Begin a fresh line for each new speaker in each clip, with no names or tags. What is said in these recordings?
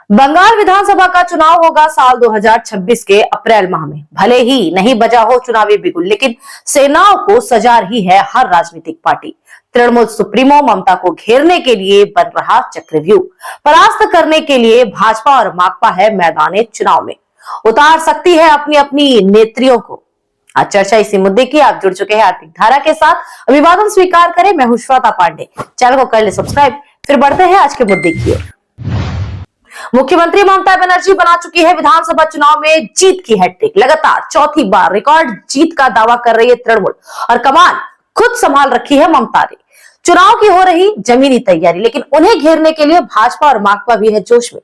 बंगाल विधानसभा का चुनाव होगा साल 2026 के अप्रैल माह में। भले ही नहीं बजा हो चुनावी बिगुल, लेकिन सेनाओं को सजा रही है हर राजनीतिक पार्टी। तृणमूल सुप्रीमो ममता को घेरने के लिए बन रहा चक्रव्यूह, परास्त करने के लिए भाजपा और माकपा है मैदान चुनाव में, उतार सकती है अपनी अपनी नेत्रियों को। आज चर्चा इसी मुद्दे की। आप जुड़ चुके हैं आर्थिक धारा के साथ। अभिवादन स्वीकार करें, मैं हूं श्वेता पांडे। चैनल को कर ले सब्सक्राइब। फिर बढ़ते हैं आज के मुद्दे की ओर। मुख्यमंत्री ममता बनर्जी बना चुकी है विधानसभा चुनाव में जीत की हैट्रिक। लगातार चौथी बार रिकॉर्ड जीत का दावा कर रही है तृणमूल और कमान खुद संभाल रखी है ममता ने। चुनाव की हो रही जमीनी तैयारी, लेकिन उन्हें घेरने के लिए भाजपा और माकपा भी है जोश में।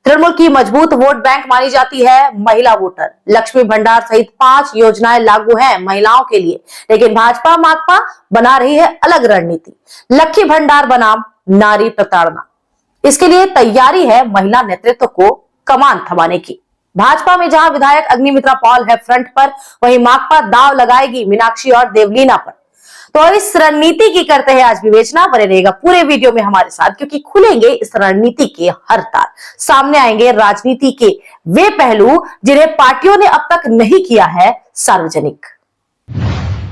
तृणमूल की मजबूत वोट बैंक मानी जाती है महिला वोटर। लक्ष्मी भंडार सहित 5 योजनाएं लागू हैं महिलाओं के लिए, लेकिन भाजपा माकपा बना रही है अलग रणनीति। लक्ष्मी भंडार बनाम नारी प्रताड़ना, इसके लिए तैयारी है महिला नेतृत्व को कमान थमाने की। भाजपा में जहां विधायक अग्निमित्रा पॉल है फ्रंट पर, वहीं माकपा दाव लगाएगी मीनाक्षी और देवलीना पर। तो इस रणनीति की करते हैं आज विवेचना। बने रहेगा पूरे वीडियो में हमारे साथ, क्योंकि खुलेंगे इस रणनीति के हर तार। सामने आएंगे राजनीति के वे पहलू जिन्हें पार्टियों ने अब तक नहीं किया है सार्वजनिक।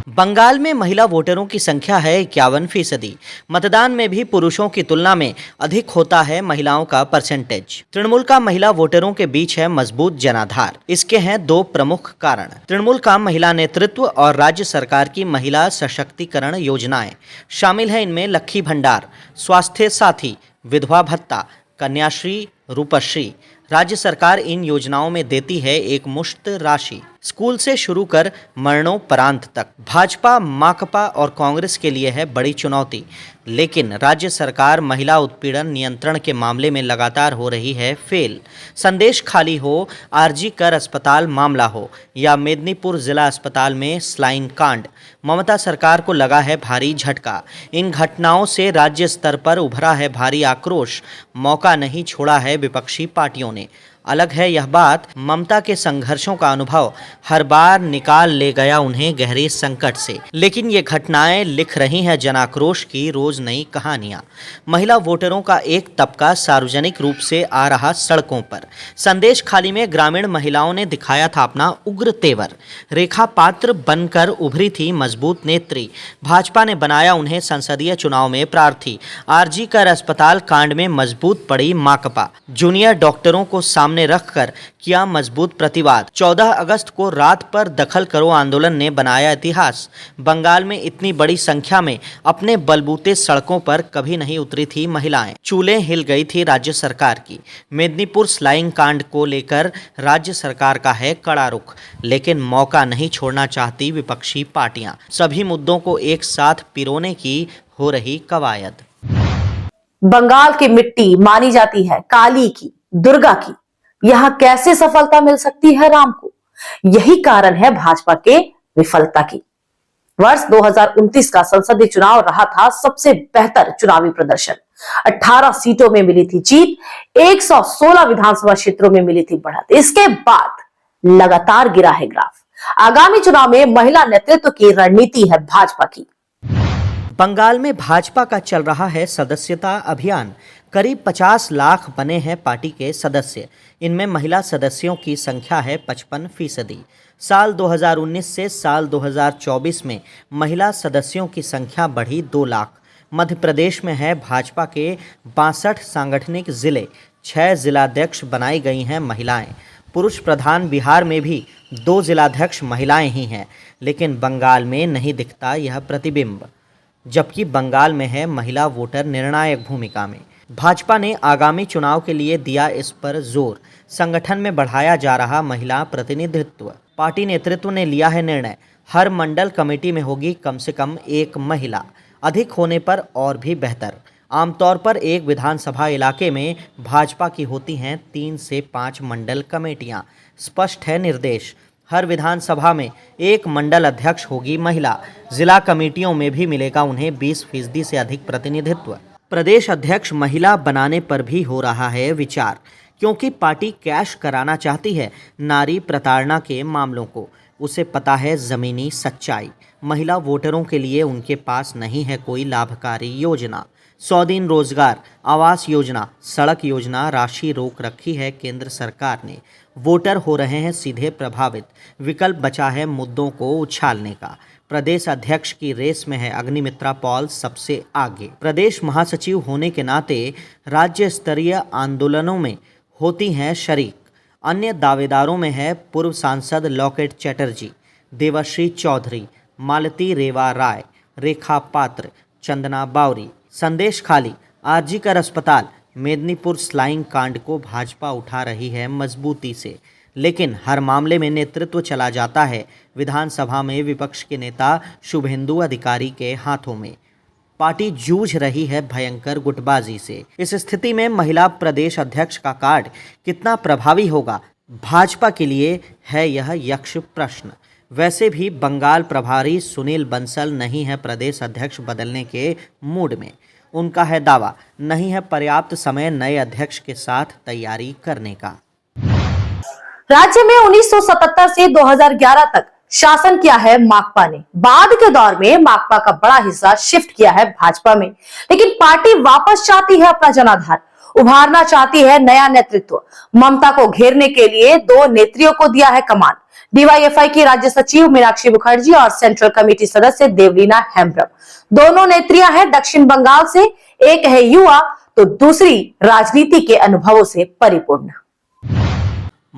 बंगाल में महिला वोटरों की संख्या है 51%। मतदान में भी पुरुषों की तुलना में अधिक होता है महिलाओं का परसेंटेज। तृणमूल का महिला वोटरों के बीच है मजबूत जनाधार। इसके हैं 2 प्रमुख कारण। तृणमूल का महिला नेतृत्व और राज्य सरकार की महिला सशक्तिकरण योजनाएं शामिल है। इनमें लक्ष्मी भंडार, स्वास्थ्य साथी, विधवा भत्ता, कन्याश्री, रूपश्री। राज्य सरकार इन योजनाओं में देती है एक मुश्त राशि, स्कूल से शुरू कर मरणोपरांत तक। भाजपा, माकपा और कांग्रेस के लिए है बड़ी चुनौती, लेकिन राज्य सरकार महिला उत्पीड़न नियंत्रण के मामले में लगातार हो रही है फेल। संदेश खाली हो, आरजी कर अस्पताल मामला हो या मेदिनीपुर जिला अस्पताल में स्लाइन कांड, ममता सरकार को लगा है भारी झटका। इन घटनाओं से राज्य स्तर पर उभरा है भारी आक्रोश। मौका नहीं छोड़ा है विपक्षी पार्टियों ने। अलग है यह बात, ममता के संघर्षों का अनुभव हर बार निकाल ले गया उन्हें गहरे संकट से। लेकिन ये घटनाएं लिख रही हैं जनाक्रोश की रोज नई कहानियां। महिला वोटरों का एक तबका सार्वजनिक रूप से आ रहा सड़कों पर। संदेश खाली में ग्रामीण महिलाओं ने दिखाया था अपना उग्र तेवर। रेखा पात्र बनकर उभरी थी मजबूत नेत्री। भाजपा ने बनाया उन्हें संसदीय चुनाव में प्रार्थी। आरजी कर अस्पताल कांड में मजबूत पड़ी माकपा। जूनियर डॉक्टरों को सामने रखकर किया मजबूत प्रतिवाद। 14 अगस्त को रात पर दखल करो आंदोलन ने बनाया इतिहास। बंगाल में इतनी बड़ी संख्या में अपने बलबूते सड़कों पर कभी नहीं उतरी थी महिलाएं। चूल्हे हिल गई थी राज्य सरकार की। मेदिनीपुर स्लाइंग कांड को लेकर राज्य सरकार का है कड़ा रुख, लेकिन मौका नहीं छोड़ना चाहती विपक्षी पार्टियां। सभी मुद्दों को एक साथ पिरोने की हो रही कवायद।
बंगाल की मिट्टी मानी जाती है काली की, दुर्गा की। यहां कैसे सफलता मिल सकती है राम को? यही कारण है भाजपा के विफलता की। वर्ष 2029 का संसदीय चुनाव रहा था सबसे बेहतर चुनावी प्रदर्शन। 18 सीटों में मिली थी जीत, 116 विधानसभा क्षेत्रों में मिली थी बढ़त। इसके बाद लगातार गिरा है ग्राफ। आगामी चुनाव में महिला नेतृत्व की रणनीति है भाजपा की।
बंगाल में भाजपा का चल रहा है सदस्यता अभियान। करीब 50 लाख बने हैं पार्टी के सदस्य। इनमें महिला सदस्यों की संख्या है 55%। साल 2019 से साल 2024 में महिला सदस्यों की संख्या बढ़ी 2 लाख। मध्य प्रदेश में है भाजपा के 62 सांगठनिक जिले, 6 जिलाध्यक्ष बनाई गई हैं महिलाएं। पुरुष प्रधान बिहार में भी 2 जिलाध्यक्ष महिलाएं ही हैं, लेकिन बंगाल में नहीं दिखता यह प्रतिबिंब, जबकि बंगाल में है महिला वोटर निर्णायक भूमिका में। भाजपा ने आगामी चुनाव के लिए दिया इस पर जोर। संगठन में बढ़ाया जा रहा महिला प्रतिनिधित्व। पार्टी नेतृत्व ने लिया है निर्णय, हर मंडल कमेटी में होगी कम से कम 1 महिला, अधिक होने पर और भी बेहतर। आमतौर पर एक विधानसभा इलाके में भाजपा की होती हैं 3 से 5 मंडल कमेटियां। स्पष्ट है निर्देश, हर विधानसभा में 1 मंडल अध्यक्ष होगी महिला। जिला कमेटियों में भी मिलेगा उन्हें 20% से अधिक प्रतिनिधित्व। प्रदेश अध्यक्ष महिला बनाने पर भी हो रहा है विचार, क्योंकि पार्टी कैश कराना चाहती है नारी प्रताड़ना के मामलों को। उसे पता है ज़मीनी सच्चाई। महिला वोटरों के लिए उनके पास नहीं है कोई लाभकारी योजना। 100 दिन रोजगार, आवास योजना, सड़क योजना राशि रोक रखी है केंद्र सरकार ने। वोटर हो रहे हैं सीधे प्रभावित, विकल्प बचा है मुद्दों को उछालने का। प्रदेश अध्यक्ष की रेस में है अग्निमित्रा पॉल सबसे आगे। प्रदेश महासचिव होने के नाते राज्य स्तरीय आंदोलनों में होती हैं शरीक। अन्य दावेदारों में है पूर्व सांसद लॉकेट चैटर्जी, देवाश्री चौधरी, मालती रेवा राय, रेखा पात्र, चंदना बावरी। संदेश खाली, आरजीकर अस्पताल, मेदिनीपुर स्लाइंग कांड को भाजपा उठा रही है मजबूती से, लेकिन हर मामले में नेतृत्व चला जाता है विधानसभा में विपक्ष के नेता शुभेंदु अधिकारी के हाथों में। पार्टी जूझ रही है भयंकर गुटबाजी से। इस स्थिति में महिला प्रदेश अध्यक्ष का कार्ड कितना प्रभावी होगा, भाजपा के लिए है यह यक्ष प्रश्न। वैसे भी बंगाल प्रभारी सुनील बंसल नहीं है प्रदेश अध्यक्ष बदलने के मूड में। उनका है दावा, नहीं है पर्याप्त समय नए अध्यक्ष के साथ तैयारी करने का।
राज्य में 1977 से 2011 तक शासन किया है माकपा ने। बाद के दौर में माकपा का बड़ा हिस्सा शिफ्ट किया है भाजपा में, लेकिन पार्टी वापस चाहती है अपना जनाधार, उभारना चाहती है नया नेतृत्व। ममता को घेरने के लिए 2 नेत्रियों को दिया है कमान। डीवाईएफआई की राज्य सचिव मीनाक्षी मुखर्जी और सेंट्रल कमेटी सदस्य देवलीना हेम्ब्रम। दोनों नेत्रियां हैं दक्षिण बंगाल से, एक है युवा तो दूसरी राजनीति के अनुभवों से परिपूर्ण।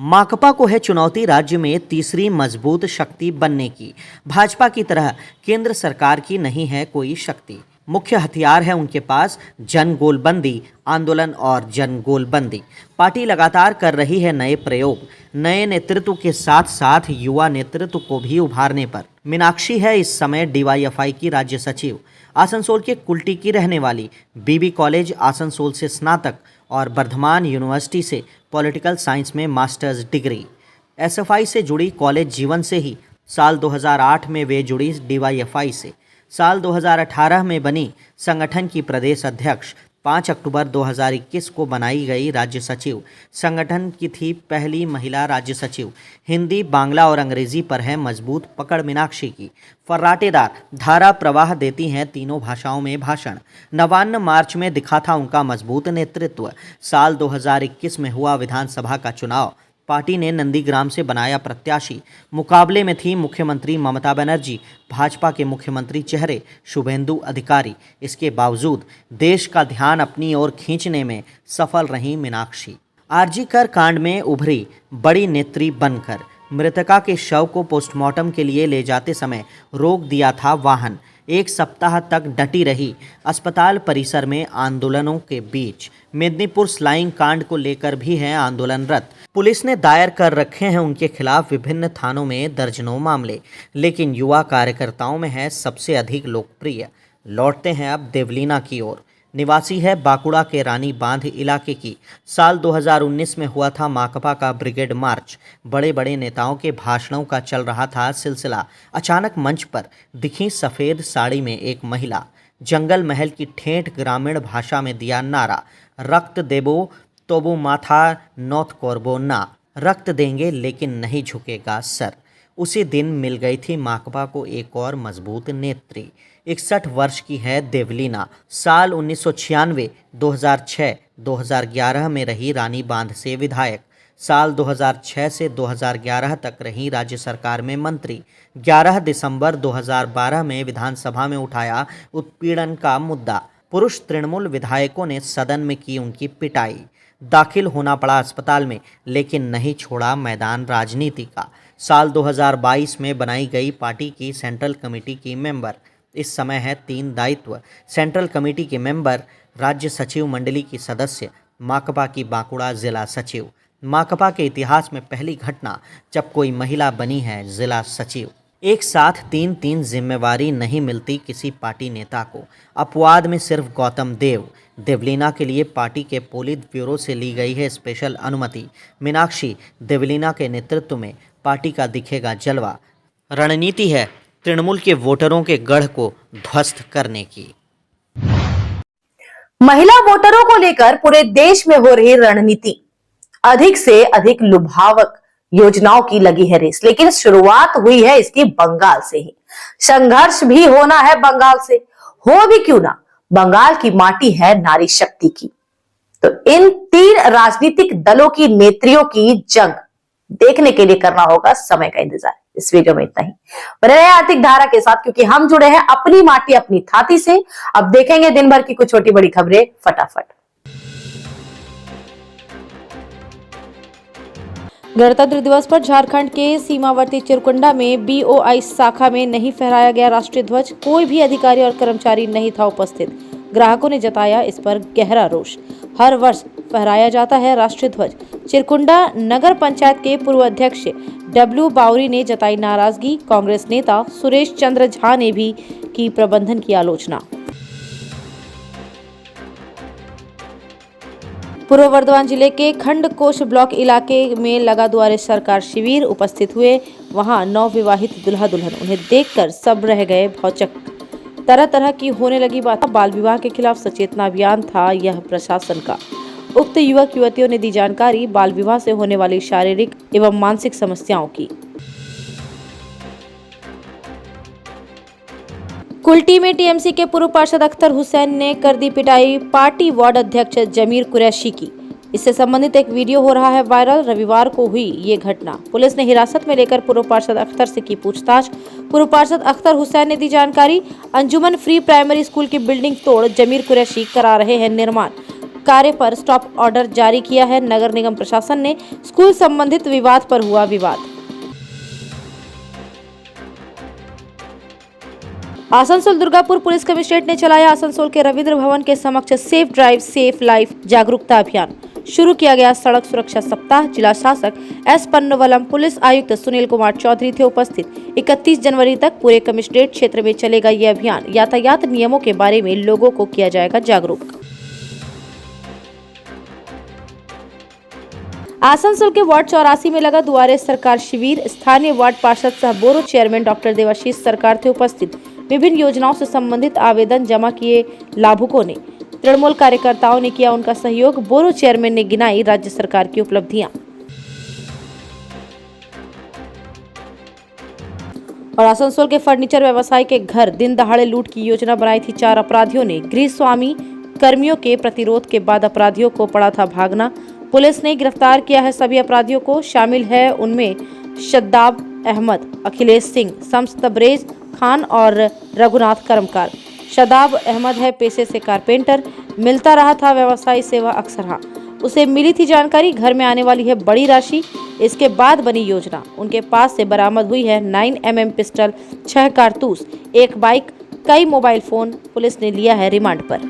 माकपा को है चुनौती राज्य में तीसरी मजबूत शक्ति बनने की। भाजपा की तरह केंद्र सरकार की नहीं है कोई शक्ति। मुख्य हथियार है उनके पास जनगोलबंदी आंदोलन और जनगोलबंदी। पार्टी लगातार कर रही है नए प्रयोग, नए नेतृत्व के साथ साथ युवा नेतृत्व को भी उभारने पर। मीनाक्षी है इस समय डीवाईएफआई की राज्य सचिव। आसनसोल के कुल्टी की रहने वाली, बीबी कॉलेज आसनसोल से स्नातक और बर्धमान यूनिवर्सिटी से पॉलिटिकल साइंस में मास्टर्स डिग्री। एसएफआई से जुड़ी कॉलेज जीवन से ही साल 2008 में वे जुड़ी डीवाईएफआई से। साल 2018 में बनी संगठन की प्रदेश अध्यक्ष। 5 अक्टूबर 2021 को बनाई गई राज्य सचिव। संगठन की थी पहली महिला राज्य सचिव। हिंदी, बांग्ला और अंग्रेजी पर है मजबूत पकड़ मीनाक्षी की। फर्राटेदार धारा प्रवाह देती हैं तीनों भाषाओं में भाषण। 59 मार्च में दिखा था उनका मजबूत नेतृत्व। साल 2021 में हुआ विधानसभा का चुनाव। पार्टी ने नंदीग्राम से बनाया प्रत्याशी। मुकाबले में थी मुख्यमंत्री ममता बनर्जी, भाजपा के मुख्यमंत्री चेहरे शुभेंदु अधिकारी। इसके बावजूद देश का ध्यान अपनी ओर खींचने में सफल रही मीनाक्षी। आरजीकर कांड में उभरी बड़ी नेत्री बनकर। मृतका के शव को पोस्टमार्टम के लिए ले जाते समय रोक दिया था वाहन। 1 सप्ताह तक डटी रही अस्पताल परिसर में आंदोलनों के बीच। मेदिनीपुर स्लाइंग कांड को लेकर भी है आंदोलनरत। पुलिस ने दायर कर रखे हैं उनके खिलाफ विभिन्न थानों में दर्जनों मामले, लेकिन युवा कार्यकर्ताओं में है सबसे अधिक लोकप्रिय। लौटते हैं अब देवलीना की ओर। निवासी है बांकुड़ा के रानी बांध इलाके की। साल 2019 में हुआ था माकपा का ब्रिगेड मार्च। बड़े बड़े नेताओं के भाषणों का चल रहा था सिलसिला। अचानक मंच पर दिखी सफ़ेद साड़ी में एक महिला। जंगल महल की ठेठ ग्रामीण भाषा में दिया नारा, रक्त देबो तोबो माथा नौत कोरबो ना। रक्त देंगे लेकिन नहीं झुकेगा सर। उसी दिन मिल गई थी माकपा को एक और मजबूत नेत्री। 61 वर्ष की है देवलीना। साल 1996, 2006, 2011 में रही रानी बांध से विधायक। साल 2006 से 2011 तक रही राज्य सरकार में मंत्री। 11 दिसंबर 2012 में विधानसभा में उठाया उत्पीड़न का मुद्दा। पुरुष तृणमूल विधायकों ने सदन में की उनकी पिटाई। दाखिल होना पड़ा अस्पताल में, लेकिन नहीं छोड़ा मैदान राजनीति का। साल 2022 में बनाई गई पार्टी की सेंट्रल कमेटी की मेंबर। इस समय है 3 दायित्व: सेंट्रल कमेटी के मेंबर, राज्य सचिव मंडली की सदस्य, माकपा की बांकुड़ा जिला सचिव। माकपा के इतिहास में पहली घटना जब कोई महिला बनी है जिला सचिव। एक साथ 3 जिम्मेवारी नहीं मिलती किसी पार्टी नेता को। अपवाद में सिर्फ गौतम देव। देवलीना के लिए पार्टी के पोलित ब्यूरो से ली गई है स्पेशल अनुमति। मीनाक्षी देवलीना के नेतृत्व में पार्टी का दिखेगा जलवा। रणनीति है तृणमूल के वोटरों के गढ़ को ध्वस्त करने की।
महिला वोटरों को लेकर पूरे देश में हो रही रणनीति। अधिक से अधिक लुभावक योजनाओं की लगी है रेस, लेकिन शुरुआत हुई है इसकी बंगाल से ही। संघर्ष भी होना है बंगाल से, हो भी क्यों ना। बंगाल की माटी है नारी शक्ति की। तो इन तीन राजनीतिक दलों की नेत्रियों की जंग देखने के लिए करना होगा समय का इंतजार। इस वीडियो में इतना ही। बने रहे आर्थिक धारा के साथ, क्योंकि हम जुड़े हैं अपनी माटी अपनी थाती से। अब देखेंगे दिन भर की कुछ छोटी बड़ी खबरें फटाफट।
गणतंत्र दिवस पर झारखंड के सीमावर्ती चिरकुंडा में बीओआई शाखा में नहीं फहराया गया राष्ट्रीय ध्वज। कोई भी अधिकारी और कर्मचारी नहीं था उपस्थित। ग्राहकों ने जताया इस पर गहरा रोष। हर वर्ष फहराया जाता है राष्ट्रीय ध्वज। चिरकुंडा नगर पंचायत के पूर्व अध्यक्ष डब्ल्यू बावरी ने जताई नाराजगी। कांग्रेस नेता सुरेश चंद्र झा ने भी की प्रबंधन की आलोचना। पूर्व वर्धमान जिले के खंडकोश ब्लॉक इलाके में लगा दुआरे सरकार शिविर उपस्थित हुए। वहां नवविवाहित दुल्हा दुल्हन, उन्हें देखकर सब रह गए भौचक। तरह तरह की होने लगी बात। बाल विवाह के खिलाफ सचेतना अभियान था यह प्रशासन का। उक्त युवक युवतियों ने दी जानकारी बाल विवाह से होने वाली शारीरिक एवं मानसिक समस्याओं की। कुल्टी में टीएमसी के पूर्व पार्षद अख्तर हुसैन ने कर दी पिटाई पार्टी वार्ड अध्यक्ष जमीर कुरैशी की। इससे संबंधित एक वीडियो हो रहा है वायरल। रविवार को हुई ये घटना। पुलिस ने हिरासत में लेकर पूर्व पार्षद अख्तर से की पूछताछ। पूर्व पार्षद अख्तर हुसैन ने दी जानकारी। अंजुमन फ्री प्राइमरी स्कूल की बिल्डिंग तोड़ जमीर कुरैशी करा रहे हैं निर्माण कार्य पर स्टॉप ऑर्डर जारी किया है नगर निगम प्रशासन ने। स्कूल संबंधित विवाद पर हुआ विवाद। आसनसोल दुर्गापुर पुलिस कमिश्नरेट ने चलाया आसनसोल के रविंद्र भवन के समक्ष सेफ ड्राइव सेफ लाइफ जागरूकता अभियान। शुरू किया गया सड़क सुरक्षा सप्ताह। जिला शासक एस पन्नवलम, पुलिस आयुक्त सुनील कुमार चौधरी थे उपस्थित। 31 जनवरी तक पूरे कमिश्नरेट क्षेत्र में चलेगा ये अभियान। यातायात नियमों के बारे में लोगों को किया जाएगा जागरूक। आसनसोल के वार्ड 84 में लगा दुआरे सरकार शिविर। स्थानीय वार्ड पार्षद सह बोरो चेयरमैन डॉक्टर देवाशीष सरकार थे उपस्थित। विभिन्न योजनाओं से संबंधित आवेदन जमा किए लाभुकों ने। तृणमूल कार्यकर्ताओं ने किया उनका सहयोग। बोरो चेयरमैन ने गिनाई राज्य सरकार की उपलब्धियां। और आसनसोल के फर्नीचर व्यवसायी के घर दिन दहाड़े लूट की योजना बनाई थी 4 अपराधियों ने। गृह स्वामी कर्मियों के प्रतिरोध के बाद अपराधियों को पड़ा था भागना। पुलिस ने गिरफ्तार किया है सभी अपराधियों को। शामिल है उनमें शद्दाब अहमद, अखिलेश सिंह, शम्स तबरेज खान और रघुनाथ कर्मकार। शदाब अहमद है पेशे से कारपेंटर। मिलता रहा था व्यवसायी सेवा अक्सर। उसे मिली थी जानकारी घर में आने वाली है बड़ी राशि। इसके बाद बनी योजना। उनके पास से बरामद हुई है 9mm पिस्टल, 6 कारतूस, 1 बाइक, कई मोबाइल फोन। पुलिस ने लिया है रिमांड पर।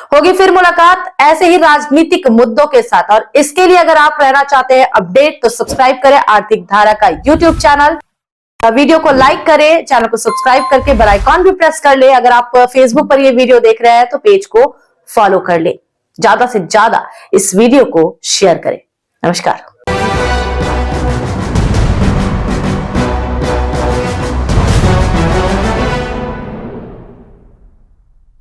होगी फिर मुलाकात ऐसे ही राजनीतिक मुद्दों के साथ। और इसके लिए अगर आप रहना चाहते हैं अपडेट तो सब्सक्राइब करें आर्थिक धारा का यूट्यूब चैनल। वीडियो को लाइक करें, चैनल को सब्सक्राइब करके बेल आइकॉन भी प्रेस कर ले। अगर आप फेसबुक पर ये वीडियो देख रहे हैं तो पेज को फॉलो कर ले। ज्यादा से ज्यादा इस वीडियो को शेयर करें। नमस्कार।